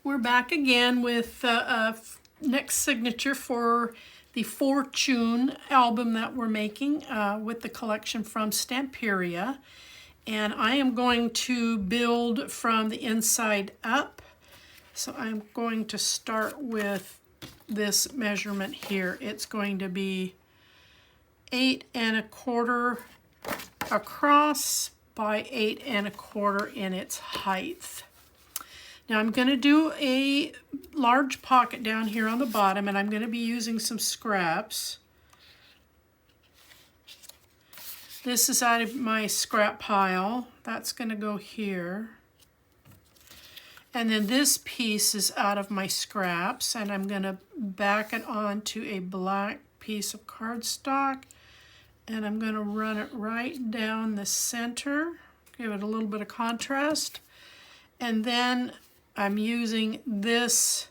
We're back again with next signature for the Fortune album that we're making with the collection from Stamperia. And I am going to build from the inside up. So I'm going to start with this measurement here. It's going to be 8 1/4 across by 8 1/4 in its height. Now I'm going to do a large pocket down here on the bottom, and I'm going to be using some scraps. This is out of my scrap pile. That's going to go here. And then this piece is out of my scraps, and I'm going to back it onto a black piece of cardstock, and I'm going to run it right down the center, give it a little bit of contrast. And then I'm using this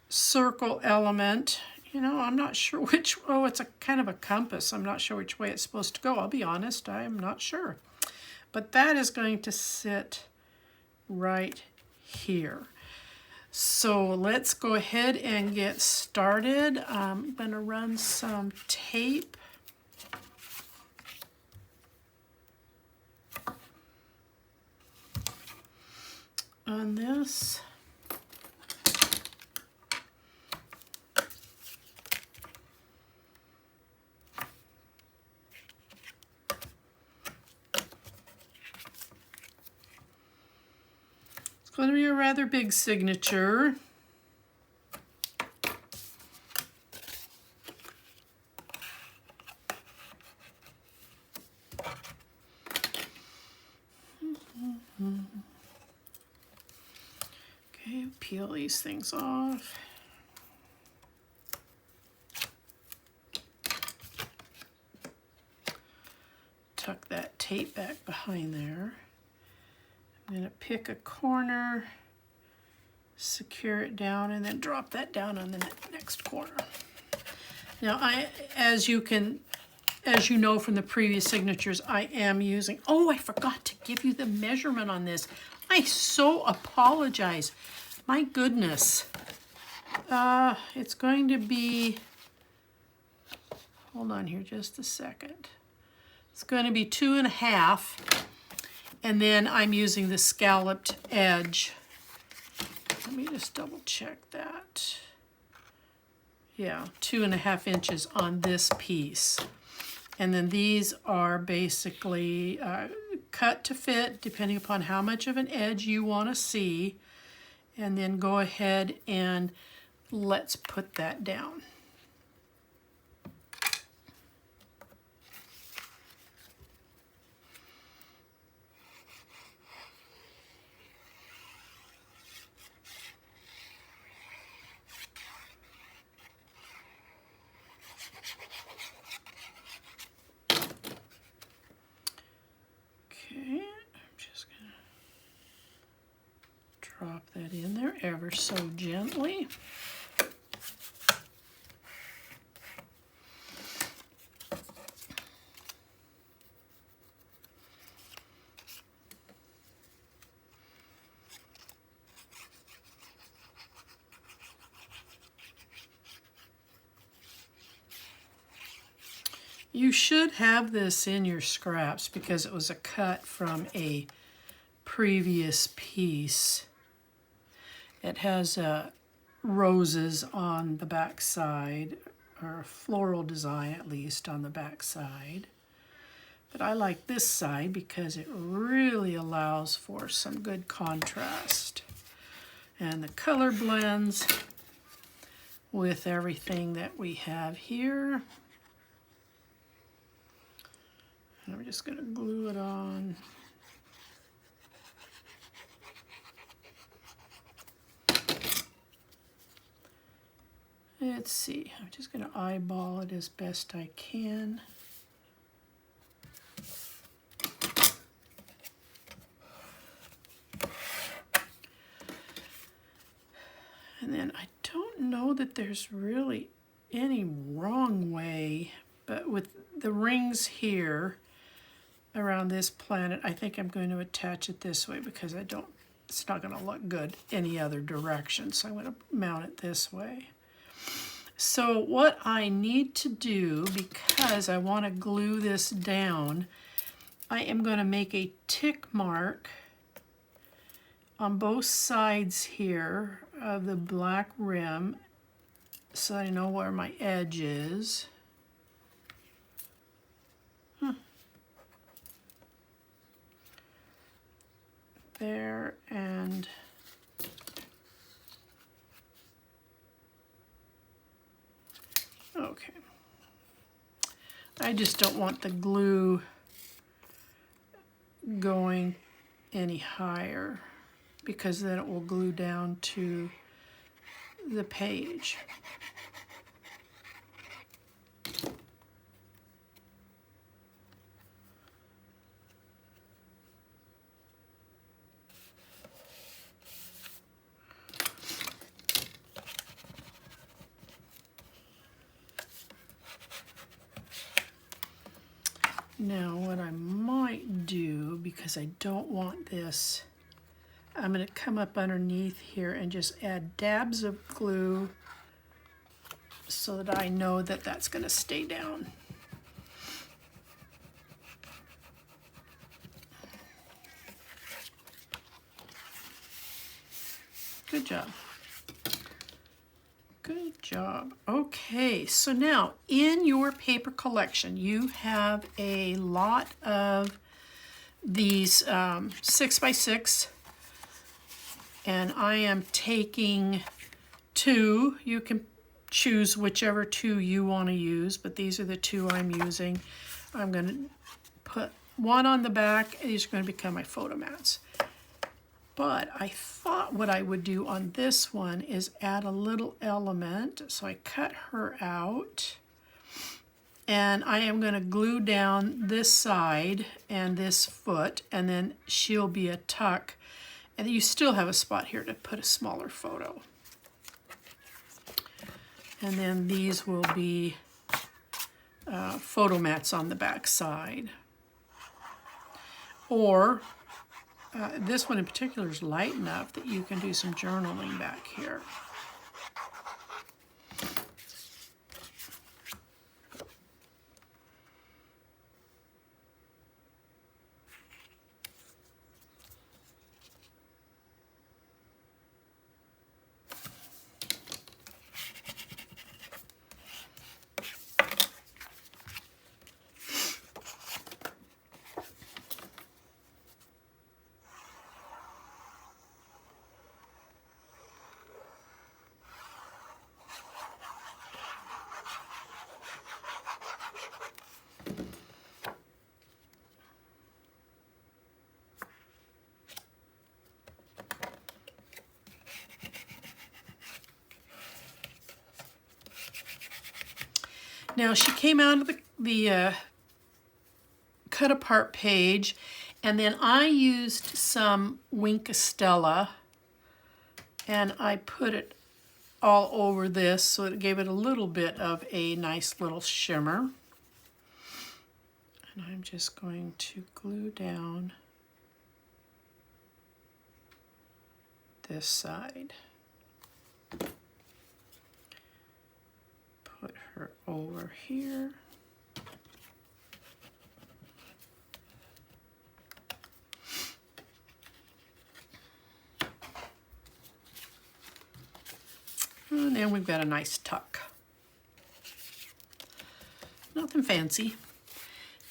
circle element. You know, I'm not sure which, oh, it's a kind of a compass. I'm not sure which way it's supposed to go. I'll be honest, I'm not sure. But that is going to sit right here. So let's go ahead and get started. I'm going to run some tape on this. It's going to be a rather big signature. Okay, peel these things off. Tuck that tape back behind there. I'm going to pick a corner, secure it down, and then drop that down on the next corner. Now, as you know from the previous signatures, I am using, oh, I forgot to give you the measurement on this. I so apologize. My goodness. It's going to be, hold on here just a second. It's going to be 2 1/2, and then I'm using the scalloped edge. Let me just double check that. Yeah, 2 1/2 inches on this piece. And then these are basically cut to fit, depending upon how much of an edge you want to see. And then go ahead and let's put that down. Drop that in there ever so gently. You should have this in your scraps because it was a cut from a previous piece. It has roses on the back side, or a floral design at least on the back side. But I like this side because it really allows for some good contrast. And the color blends with everything that we have here. And I'm just going to glue it on. Let's see, I'm just going to eyeball it as best I can. And then I don't know that there's really any wrong way, but with the rings here around this planet, I think I'm going to attach it this way because I don't it's not going to look good any other direction. So I'm going to mount it this way. So what I need to do, because I want to glue this down, I am going to make a tick mark on both sides here of the black rim so I know where my edge is. There and okay. I just don't want the glue going any higher because then it will glue down to the page. Now what I might do, because I don't want this, I'm going to come up underneath here and just add dabs of glue so that I know that that's going to stay down. Good job. Good job. Okay, so now in your paper collection, you have a lot of these 6x6, and I am taking 2. You can choose whichever 2 you want to use, but these are the 2 I'm using. I'm going to put 1 on the back. These are going to become my photo mats. But I thought what I would do on this one is add a little element. So I cut her out. And I am going to glue down this side and this foot. And then she'll be a tuck. And you still have a spot here to put a smaller photo. And then these will be photo mats on the back side. Or this one in particular is light enough that you can do some journaling back here. Now she came out of the cut apart page, and then I used some Winkostella and I put it all over this so it gave it a little bit of a nice little shimmer. And I'm just going to glue down this side. Put her over here. And then we've got a nice tuck. Nothing fancy.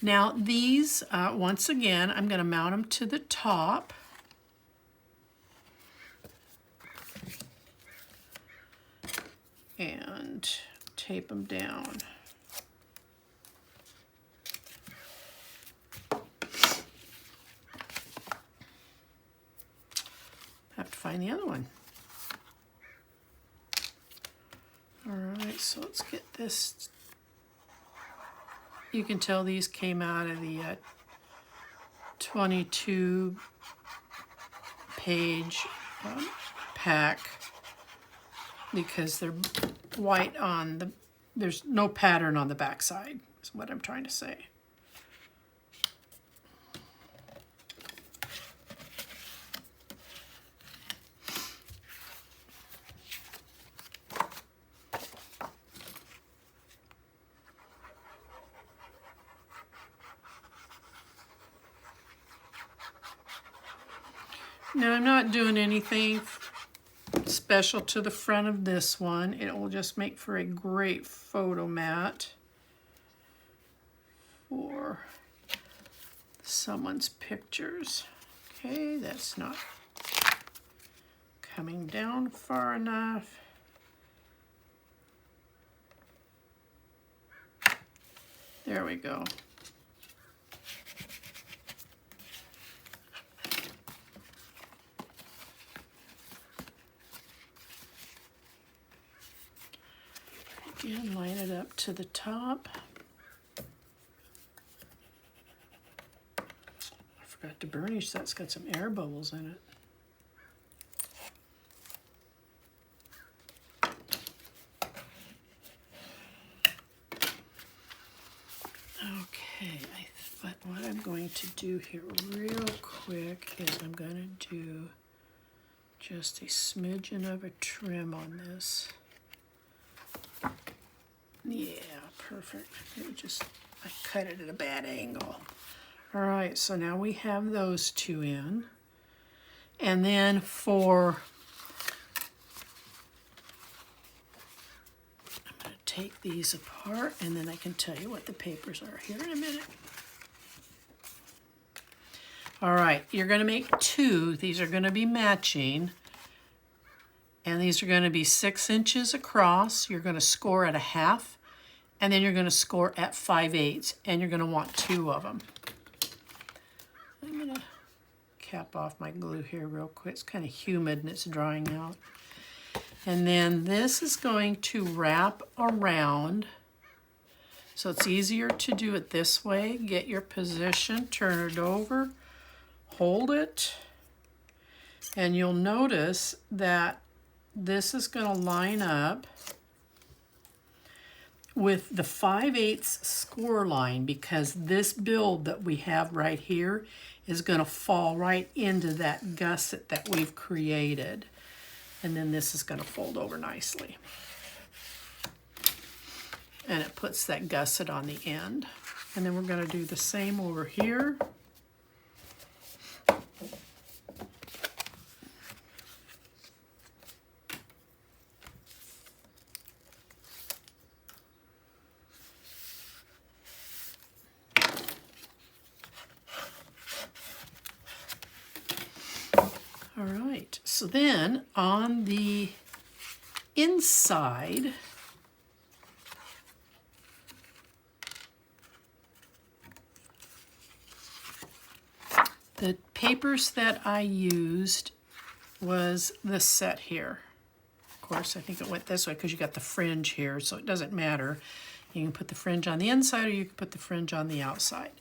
Now these, once again, I'm going to mount them to the top. And tape them down. Have to find the other one. All right, so let's get this. You can tell these came out of the 22 page pack because they're white on the, there's no pattern on the back side, is what I'm trying to say. Now I'm not doing anything special to the front of this one. It will just make for a great photo mat for someone's pictures. Okay, that's not coming down far enough. There we go. Again, line it up to the top. I forgot to burnish, that's got some air bubbles in it. Okay, what I'm going to do here real quick is I'm going to do just a smidgen of a trim on this. Yeah, perfect. I cut it at a bad angle. All right, so now we have those two in. And then I'm going to take these apart, and then I can tell you what the papers are here in a minute. All right, you're going to make two. These are going to be matching. And these are going to be 6 inches across. You're going to score at 1/2, and then you're going to score at 5/8, and you're going to want 2 of them. I'm going to cap off my glue here real quick. It's kind of humid and it's drying out. And then this is going to wrap around, so it's easier to do it this way. Get your position, turn it over, hold it, and you'll notice that this is going to line up with the 5/8 score line, because this build that we have right here is going to fall right into that gusset that we've created. And then this is going to fold over nicely. And it puts that gusset on the end. And then we're going to do the same over here. All right, so then on the inside, the papers that I used was this set here. Of course, I think it went this way because you got the fringe here, so it doesn't matter. You can put the fringe on the inside or you can put the fringe on the outside.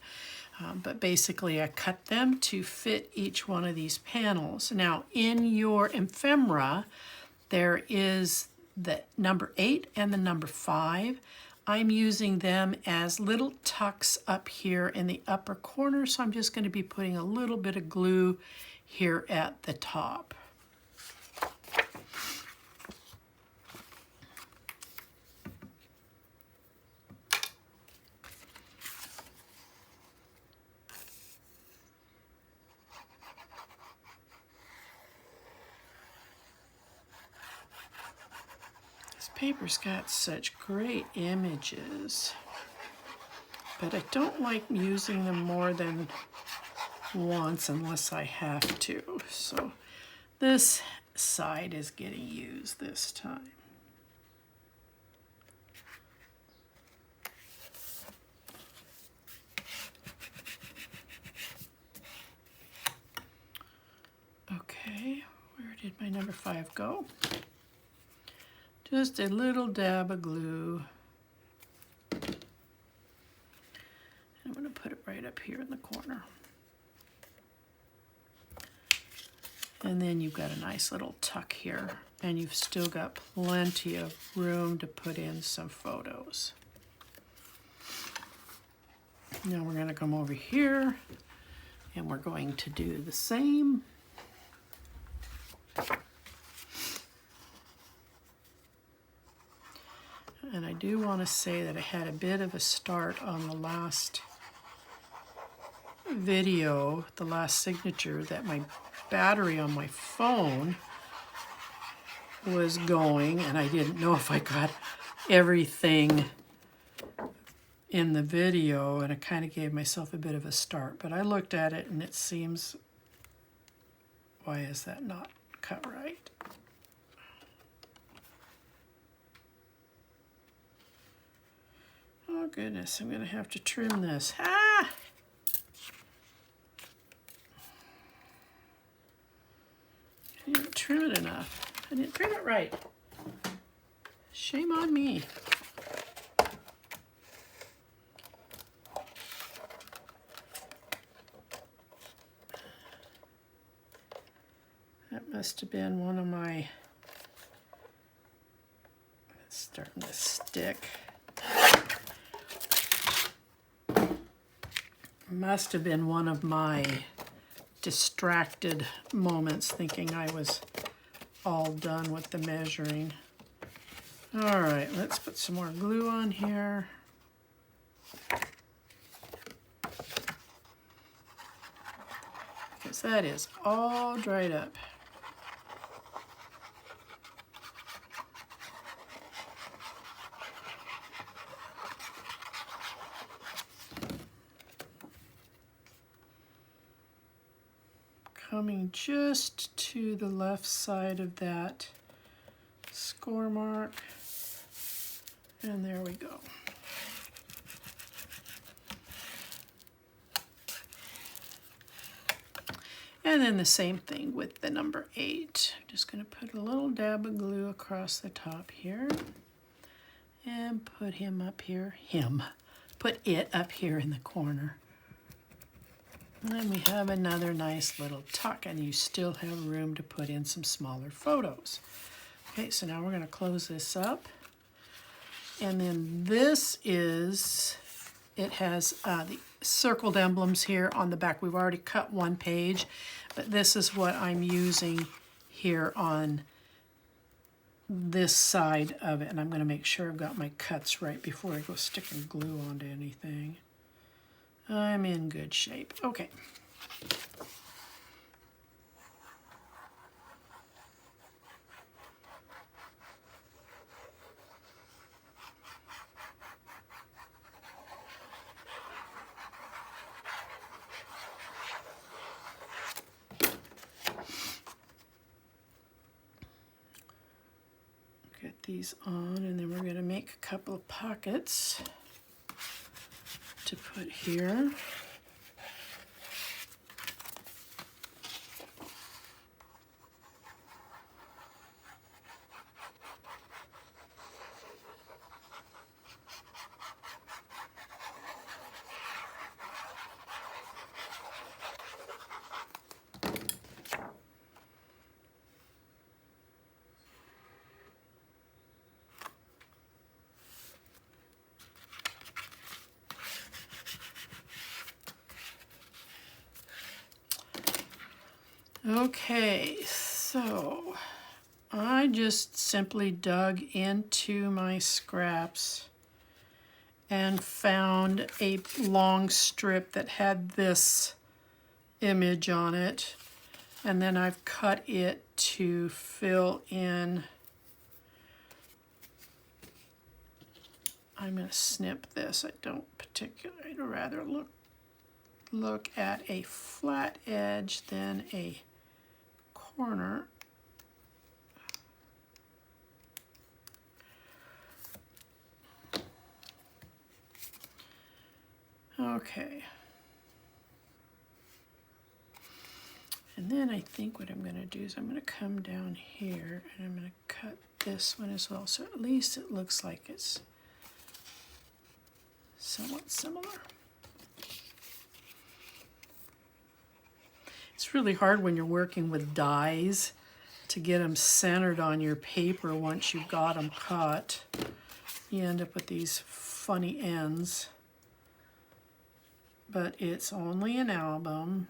But basically I cut them to fit each one of these panels. Now in your ephemera, there is the number 8 and the number 5. I'm using them as little tucks up here in the upper corner, so I'm just going to be putting a little bit of glue here at the top. Paper's got such great images, but I don't like using them more than once unless I have to. So this side is getting used this time. Okay, where did my number 5 go? Just a little dab of glue. And I'm going to put it right up here in the corner. And then you've got a nice little tuck here, and you've still got plenty of room to put in some photos. Now we're going to come over here, and we're going to do the same. And I do want to say that I had a bit of a start on the last video, the last signature, that my battery on my phone was going, and I didn't know if I got everything in the video, and I kind of gave myself a bit of a start. But I looked at it, and it seems, why is that not cut right? Oh goodness, I'm going to have to trim this. Ah! I didn't trim it enough. I didn't trim it right. Shame on me. That must have been one of my, it's starting to stick. Must have been one of my distracted moments thinking I was all done with the measuring. All right, let's put some more glue on here. Because that is all dried up. Coming just to the left side of that score mark, and there we go. And then the same thing with the number 8. I'm just going to put a little dab of glue across the top here and put him up here, put it up here in the corner. And then we have another nice little tuck, and you still have room to put in some smaller photos. Okay, so now we're going to close this up. And then this is, it has the circled emblems here on the back. We've already cut one page, but this is what I'm using here on this side of it. And I'm going to make sure I've got my cuts right before I go sticking glue onto anything. I'm in good shape. Okay. Get these on, and then we're going to make a couple of pockets to put here. Okay, so I just simply dug into my scraps and found a long strip that had this image on it, and then I've cut it to fill in. I'm going to snip this. I don't particularly, I'd rather look at a flat edge than a corner. Okay. And then I think what I'm going to do is I'm going to come down here and I'm going to cut this one as well, so at least it looks like it's somewhat similar. It's really hard when you're working with dies to get them centered on your paper once you've got them cut. You end up with these funny ends. But it's only an album.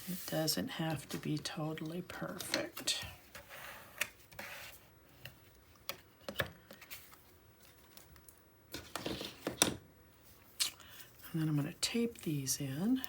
It doesn't have to be totally perfect. And then I'm going to tape these in.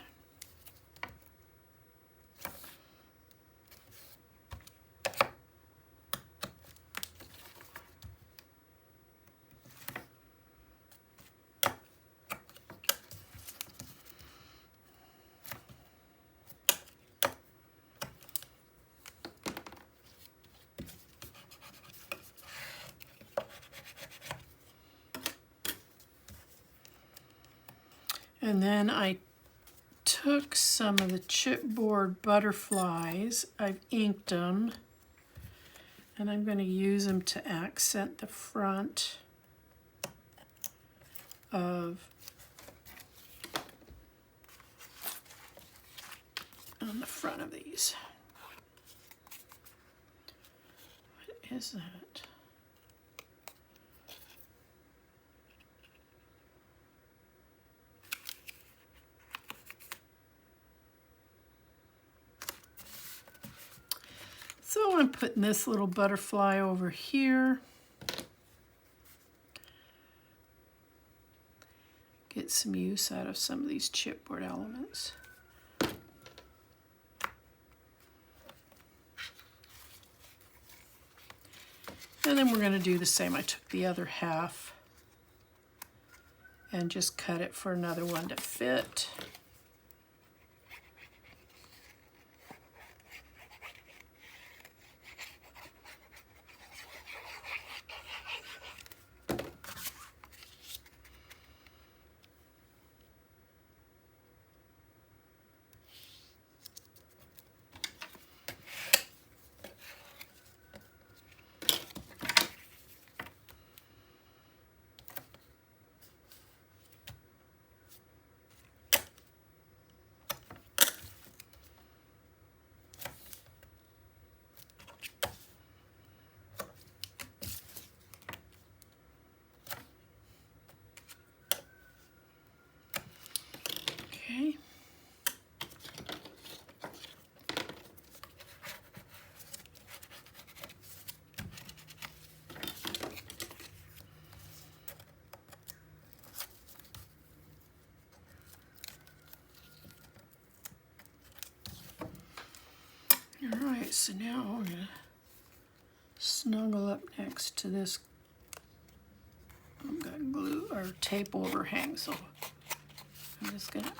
And then I took some of the chipboard butterflies, I've inked them, and I'm going to use them to accent the front of on the front of these. What is that? So I'm putting this little butterfly over here. Get some use out of some of these chipboard elements. And then we're going to do the same. I took the other half and just cut it for another one to fit. Okay. All right, so now we're going to snuggle up next to this. I've got glue or tape overhang, so I'm just going to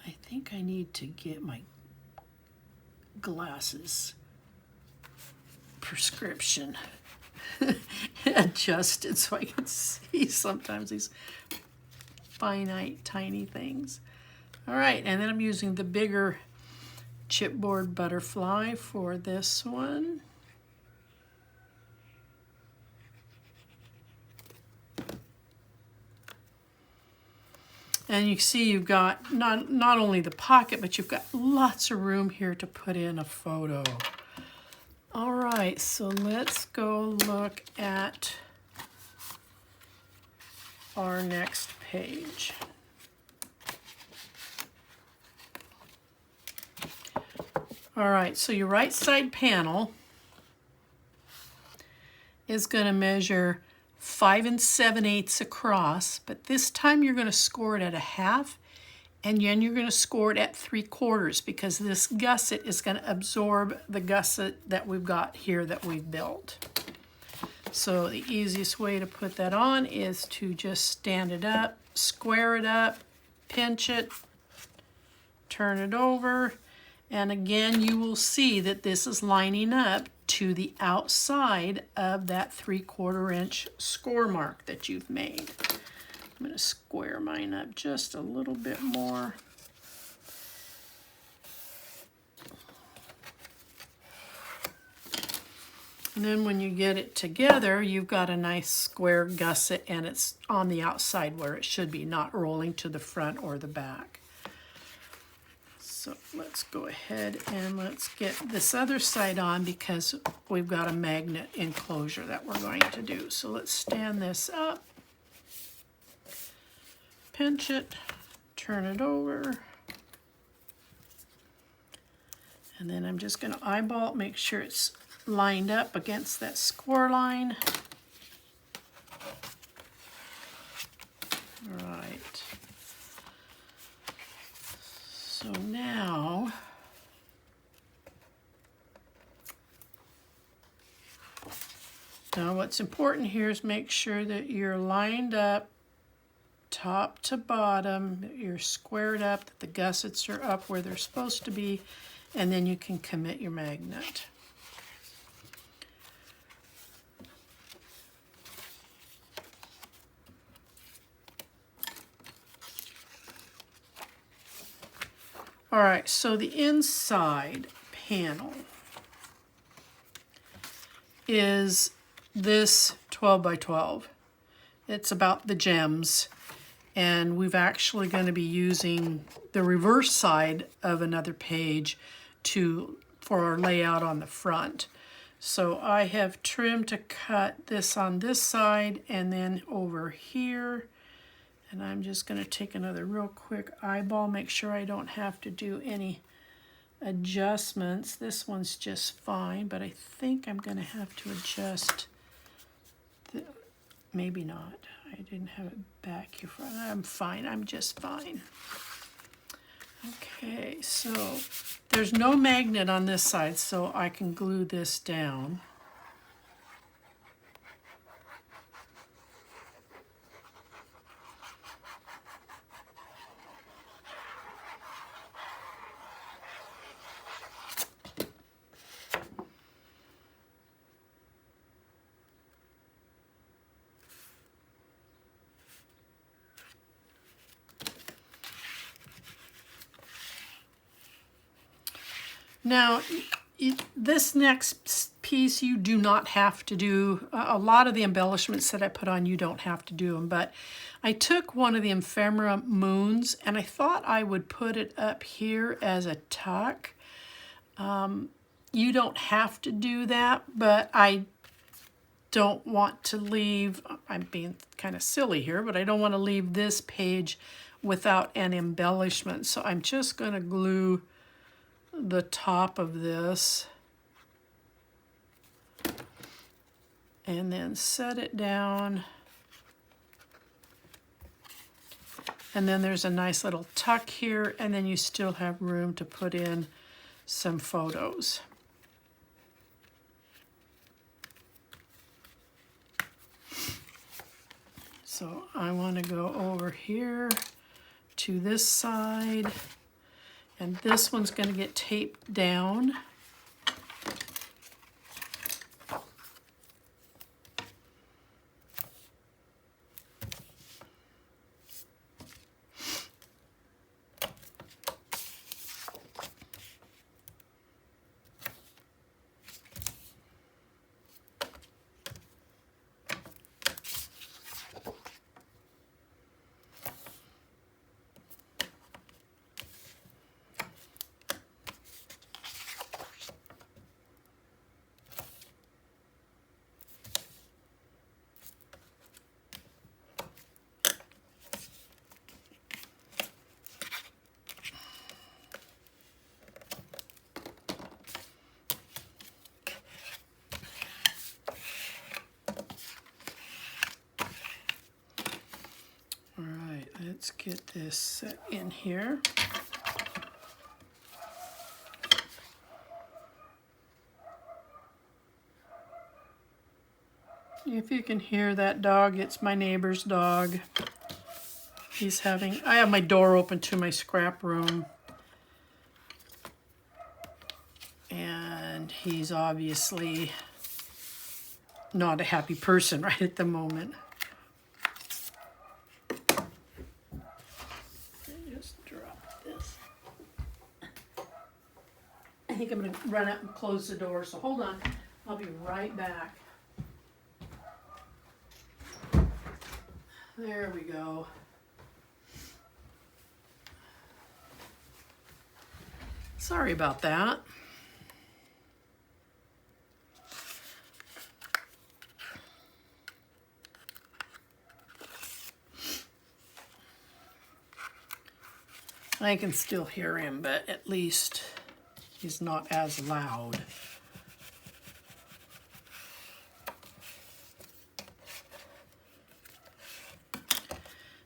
I think I need to get my glasses prescription adjusted so I can see sometimes these finite, tiny things. All right, and then I'm using the bigger chipboard butterfly for this one. And you see you've got not only the pocket, but you've got lots of room here to put in a photo. All right, so let's go look at our next page. All right, so your right side panel is going to measure 5 7/8 across, but this time you're going to score it at 1/2, and then you're going to score it at 3/4 because this gusset is going to absorb the gusset that we've got here that we've built. So the easiest way to put that on is to just stand it up, square it up, pinch it, turn it over, and again you will see that this is lining up to the outside of that 3/4 inch score mark that you've made. I'm going to square mine up just a little bit more. And then when you get it together, you've got a nice square gusset and it's on the outside where it should be, not rolling to the front or the back. So let's go ahead and let's get this other side on because we've got a magnet enclosure that we're going to do. So let's stand this up, pinch it, turn it over, and then I'm just going to eyeball it, make sure it's lined up against that score line. All right. So now, what's important here is make sure that you're lined up top to bottom, that you're squared up, that the gussets are up where they're supposed to be, and then you can commit your magnet. All right, so the inside panel is this 12 by 12. It's about the gems, and we've actually going to be using the reverse side of another page for our layout on the front. So I have trimmed to cut this on this side and then over here. And I'm just going to take another real quick eyeball, make sure I don't have to do any adjustments. This one's just fine, but I think I'm going to have to adjust. Maybe not. I didn't have it back here. I'm fine. I'm just fine. Okay, so there's no magnet on this side, so I can glue this down. Now, this next piece you do not have to do. A lot of the embellishments that I put on, you don't have to do them, but I took one of the ephemera moons and I thought I would put it up here as a tuck. You don't have to do that, but I don't want to leave, I'm being kind of silly here, but I don't want to leave this page without an embellishment. So I'm just going to glue the top of this and then set it down, and then there's a nice little tuck here, and then you still have room to put in some photos. So I want to go over here to this side, and this one's going to get taped down. Let's get this set in here. If you can hear that dog, it's my neighbor's dog. I have my door open to my scrap room. And he's obviously not a happy person right at the moment. I think I'm going to run out and close the door, so hold on. I'll be right back. There we go. Sorry about that. I can still hear him, but at least he's not as loud.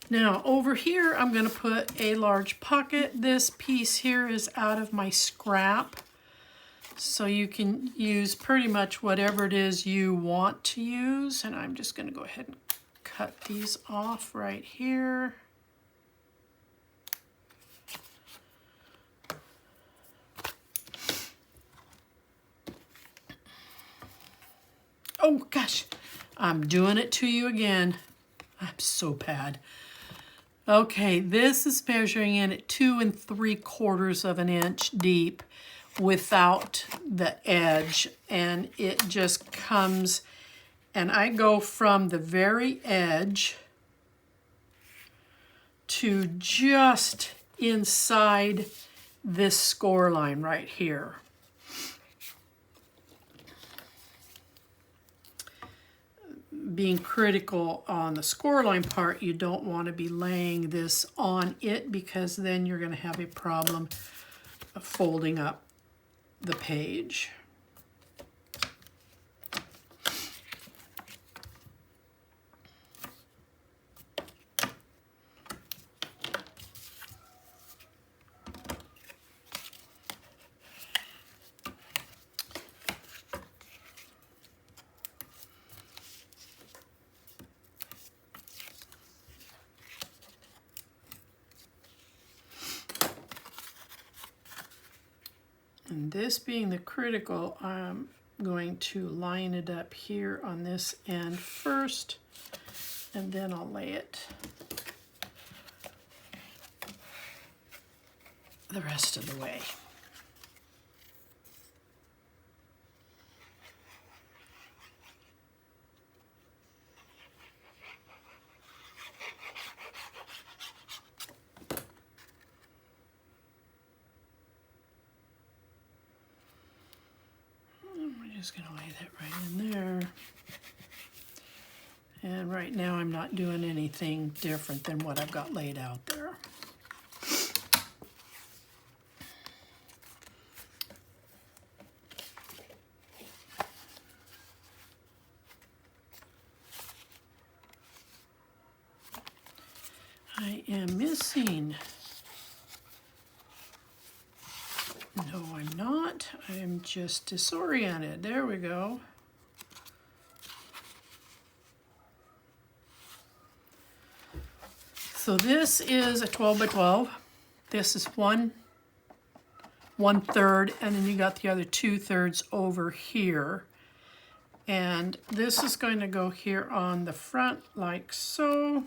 Now over here, I'm going to put a large pocket. This piece here is out of my scrap. So you can use pretty much whatever it is you want to use. And I'm just going to go ahead and cut these off right here. Oh gosh, I'm doing it to you again. I'm so bad. Okay, this is measuring in at 2 3/4 of an inch deep without the edge, and it just comes, and I go from the very edge to just inside this score line right here. Being critical on the score line part, you don't want to be laying this on it because then you're going to have a problem of folding up the page. And this being the critical, I'm going to line it up here on this end first, and then I'll lay it the rest of the way. Just going to lay that right in there. And right now I'm not doing anything different than what I've got laid out there. I am missing. No, I'm not. I'm just disoriented. There we go. So this is a 12 by 12. This is 1/3, and then you got the other 2/3 over here. And this is going to go here on the front like so.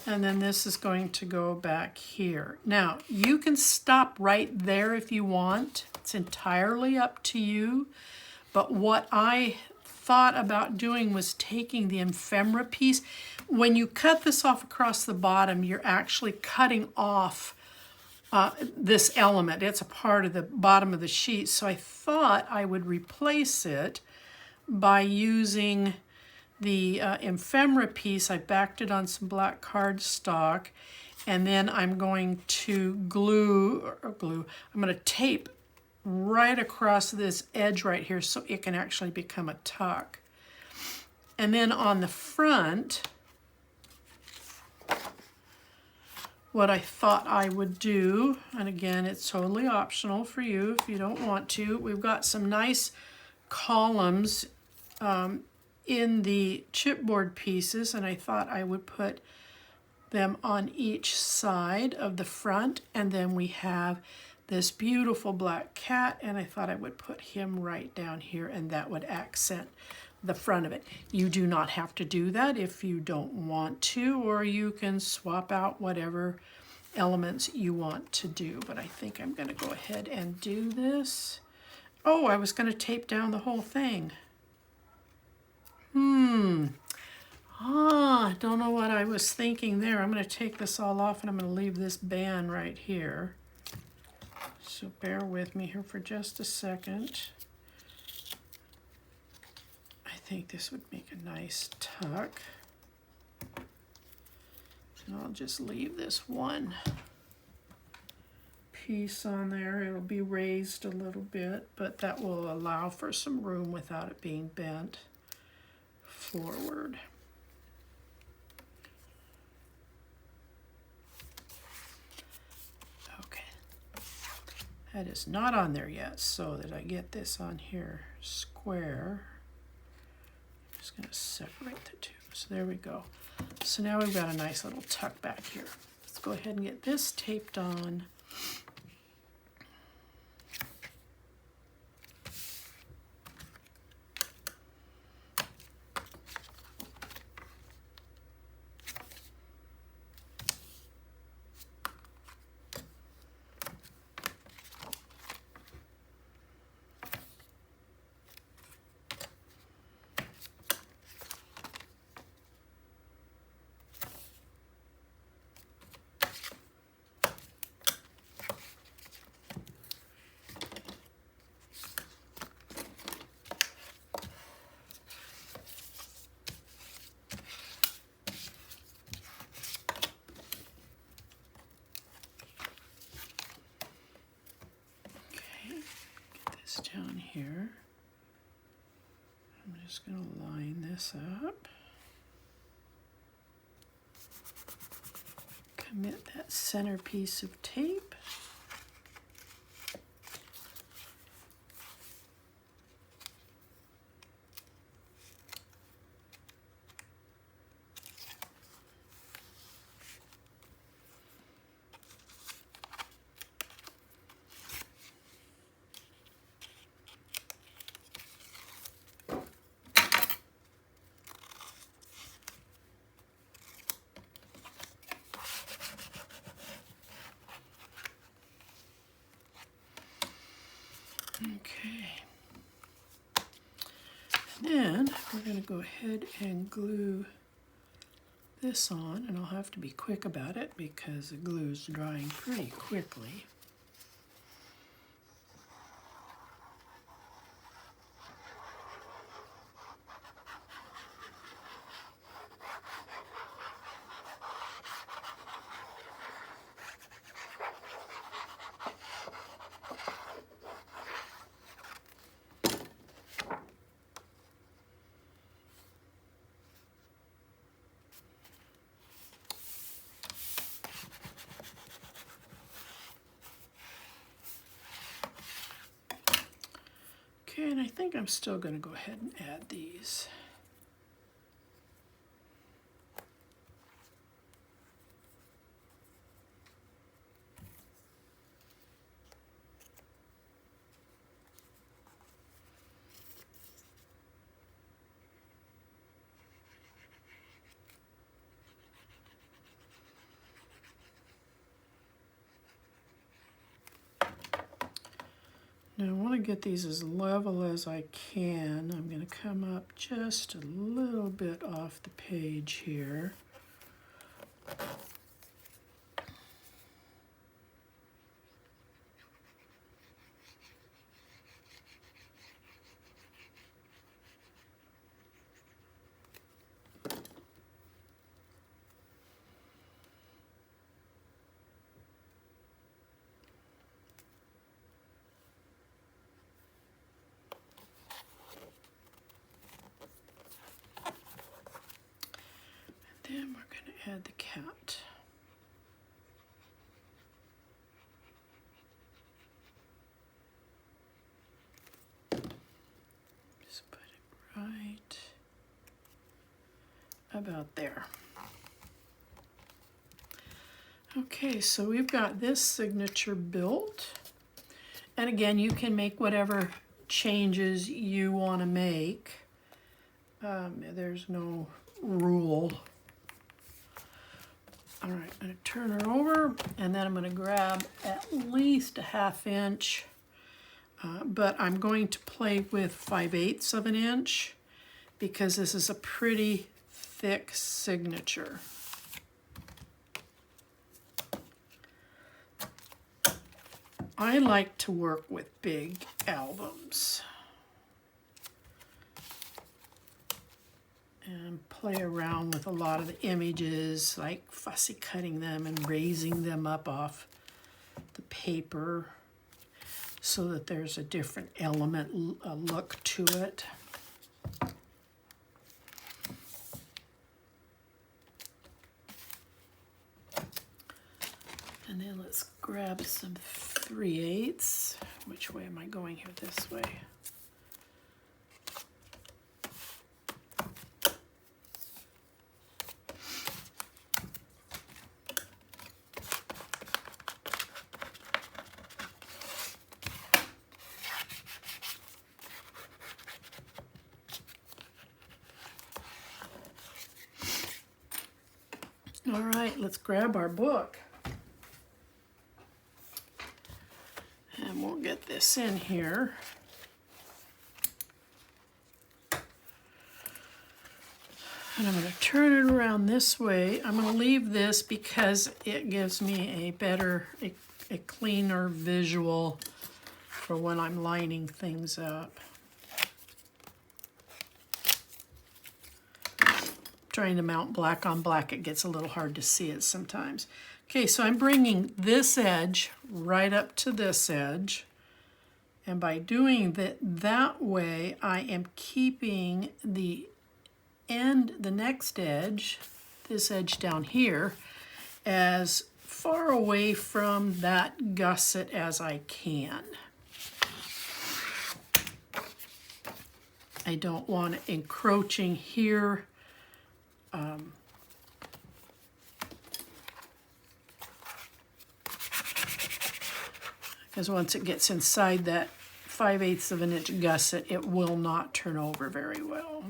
And then this is going to go back here. Now, you can stop right there if you want. It's entirely up to you. But what I thought about doing was taking the ephemera piece. When you cut this off across the bottom, you're actually cutting off this element. It's a part of the bottom of the sheet. So I thought I would replace it by using the ephemera piece. I backed it on some black cardstock, and then I'm going to I'm going to tape right across this edge right here so it can actually become a tuck. And then on the front, what I thought I would do, and again, it's totally optional for you if you don't want to, we've got some nice columns in the chipboard pieces, and I thought I would put them on each side of the front, and then we have this beautiful black cat, and I thought I would put him right down here, and that would accent the front of it. You do not have to do that if you don't want to, or you can swap out whatever elements you want to do, but I think I'm going to go ahead and do this. Oh, I was going to tape down the whole thing. Don't know what I was thinking there. I'm going to take this all off, and I'm going to leave this band right here. So bear with me here for just a second. I think this would make a nice tuck. And I'll just leave this one piece on there. It'll be raised a little bit, but that will allow for some room without it being bent forward. Okay, that is not on there yet, so that I get this on here square. I'm just going to separate the two. So there we go. So now we've got a nice little tuck back here. Let's go ahead and get this taped on. going to line this up. Commit that center piece of tape. Okay, then we're going to go ahead and glue this on, and I'll have to be quick about it because the glue is drying pretty quickly. Okay, and I think I'm still going to go ahead and add these. Now I want to get these as level as I can. I'm going to come up just a little bit off the page here. Then we're going to add the cat. Just put it right about there. Okay, so we've got this signature built. And again, you can make whatever changes you want to make. There's no rule. All right, I'm going to turn her over, and then I'm going to grab at least a 1/2 inch, but I'm going to play with 5/8 of an inch because this is a pretty thick signature. I like to work with big albums and play around with a lot of the images, like fussy cutting them and raising them up off the paper so that there's a different element, a look to it. And then let's grab some 3/8. Which way am I going here? This way. All right, let's grab our book. And we'll get this in here. And I'm going to turn it around this way. I'm going to leave this because it gives me a better, a cleaner visual for when I'm lining things up. Trying to mount black on black, it gets a little hard to see it sometimes. Okay, so I'm bringing this edge right up to this edge, And by doing that way, I am keeping the next edge, this edge down here, as far away from that gusset as I can. I don't want it encroaching here. Because once it gets inside that 5/8 of an inch gusset, it will not turn over very well.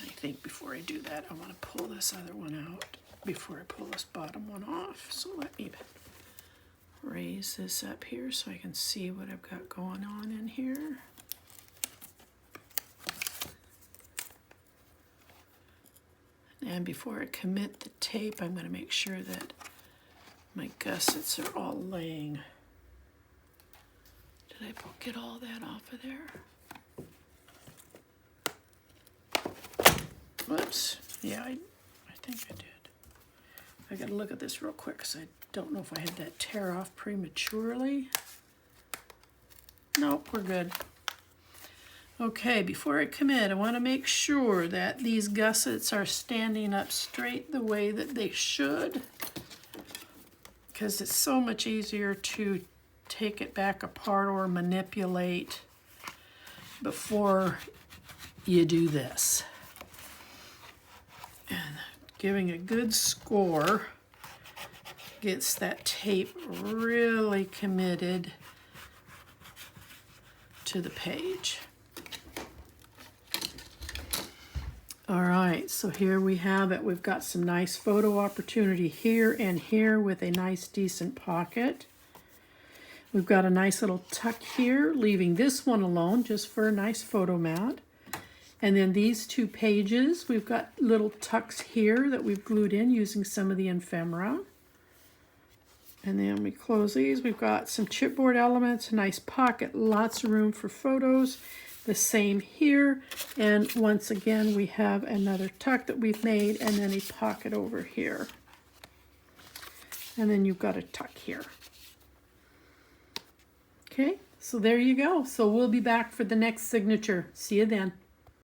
I think before I do that, I want to pull this other one out before I pull this bottom one off. So let me raise this up here so I can see what I've got going on in here. And before I commit the tape, I'm going to make sure that my gussets are all laying. Did I get all that off of there? Whoops. Yeah, I think I did. I got to look at this real quick because I don't know if I had that tear off prematurely. Nope, we're good. Okay, before I commit, I want to make sure that these gussets are standing up straight the way that they should, because it's so much easier to take it back apart or manipulate before you do this. And giving a good score gets that tape really committed to the page. All right, so here we have it. We've got some nice photo opportunity here and here with a nice decent pocket. We've got a nice little tuck here, leaving this one alone just for a nice photo mat. And then these two pages, we've got little tucks here that we've glued in using some of the ephemera. And then we close these. We've got some chipboard elements, a nice pocket, lots of room for photos. The same here. And once again, we have another tuck that we've made and then a pocket over here. And then you've got a tuck here. Okay, so there you go. So we'll be back for the next signature. See you then.